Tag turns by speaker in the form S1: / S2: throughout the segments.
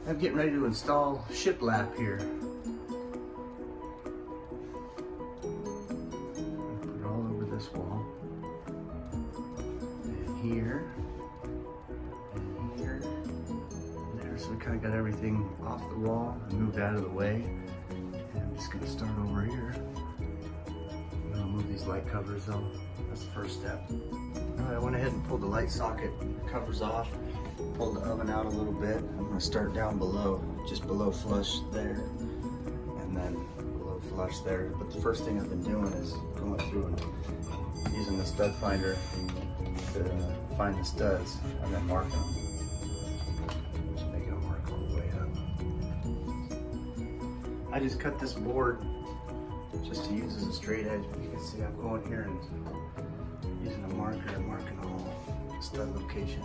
S1: I'm getting ready to install Shiplap here. Put it all over this wall. And here. And here. And there. So we kind of got everything off the wall and moved out of the way. And I'm just going to start over here. I'm going to move these light covers though. That's the first step. All right, I went ahead and pulled the light socket covers off. Pulled the oven out a little bit. I'm going to start down below, just below flush there, and then below flush there. But the first thing I've been doing is going through and using the stud finder to find the studs and then marking them. Just making a mark all the way up. I just cut this board just to use as a straight edge. But you can see I'm going here and using a marker and marking all the stud locations.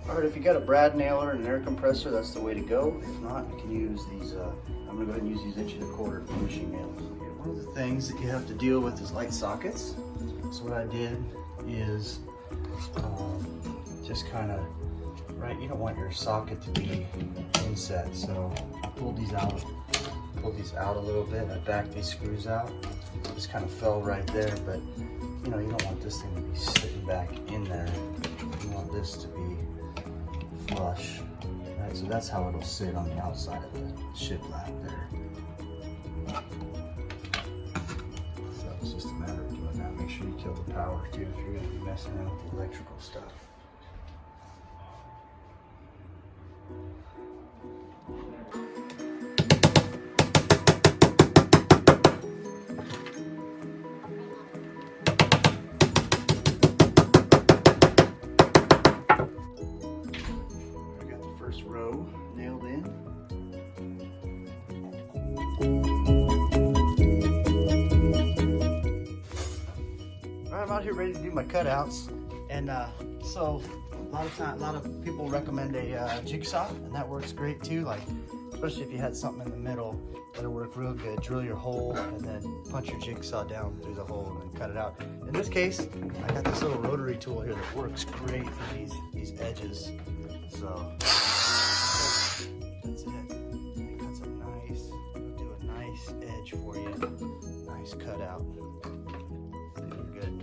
S1: All right, if you got a brad nailer and an air compressor, that's the way to go. If not, you can use these, I'm gonna go ahead and use these 1¼ inch finishing nails. One of the things that you have to deal with is light sockets. So what I did is just kind of, right, you don't want your socket to be inset. So I pulled these out a little bit. I backed these screws out. Just kind of fell right there, but you know, you don't want this thing to be sitting back in there. You want this to be flush, right? So that's how it'll sit on the outside of the shiplap there. So it's just a matter of doing that. Make sure you kill the power too if you're going to be messing around with the electrical stuff. Row nailed in. All right, I'm out here ready to do my cutouts, and so a lot of people recommend a jigsaw, and that works great too. Like especially if you had something in the middle, that'll work real good. Drill your hole and then punch your jigsaw down through the hole and then cut it out. In this case, I got this little rotary tool here that works great for these edges. So. That's it. It cuts a nice, do a nice edge for you. Nice cutout. So you're good.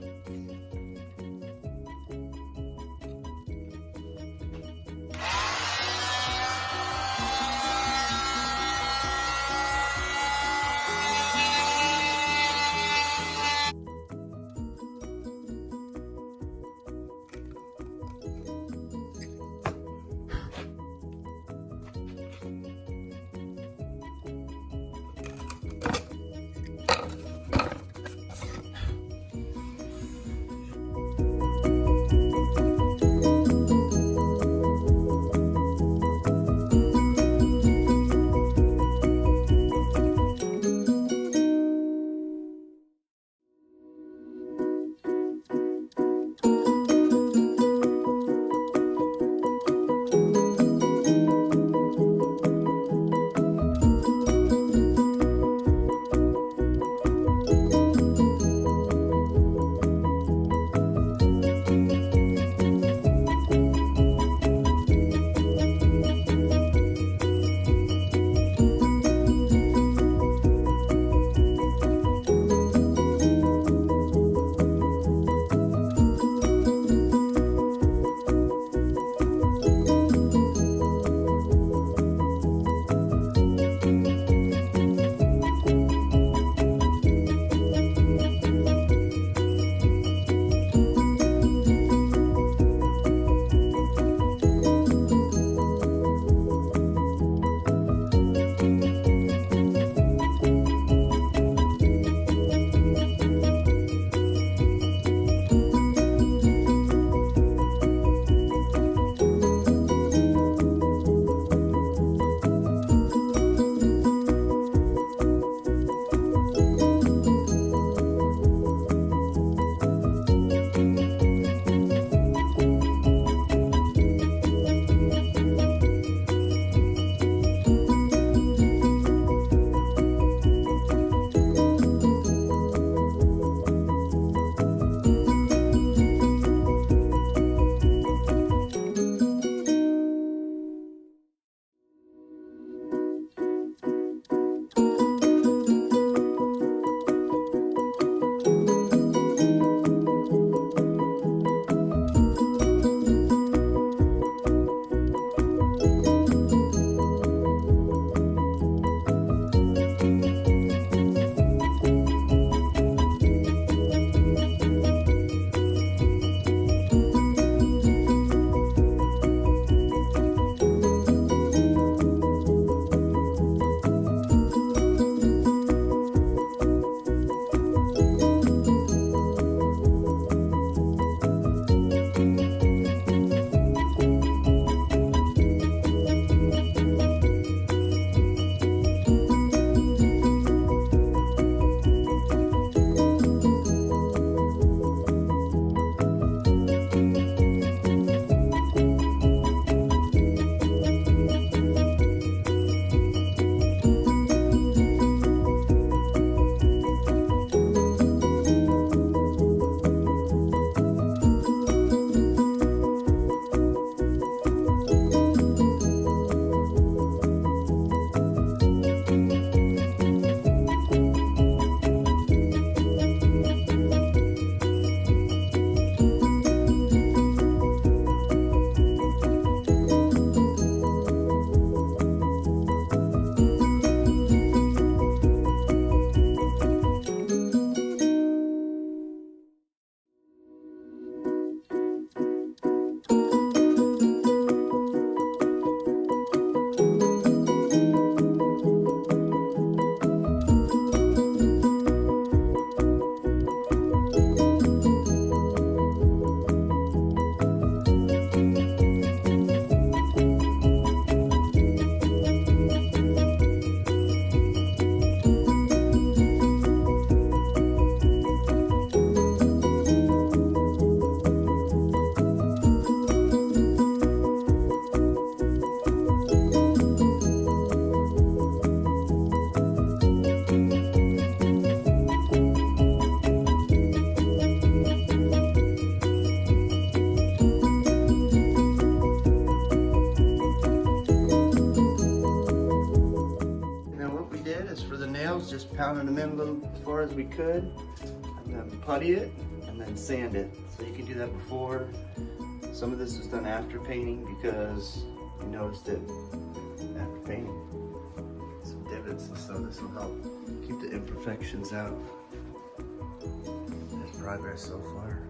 S1: pounding them in a little as far as we could, and then putty it, and then sand it. So you can do that before. Some of this was done after painting because you noticed it after painting. Some divots and stuff. This will help keep the imperfections out. There's progress so far.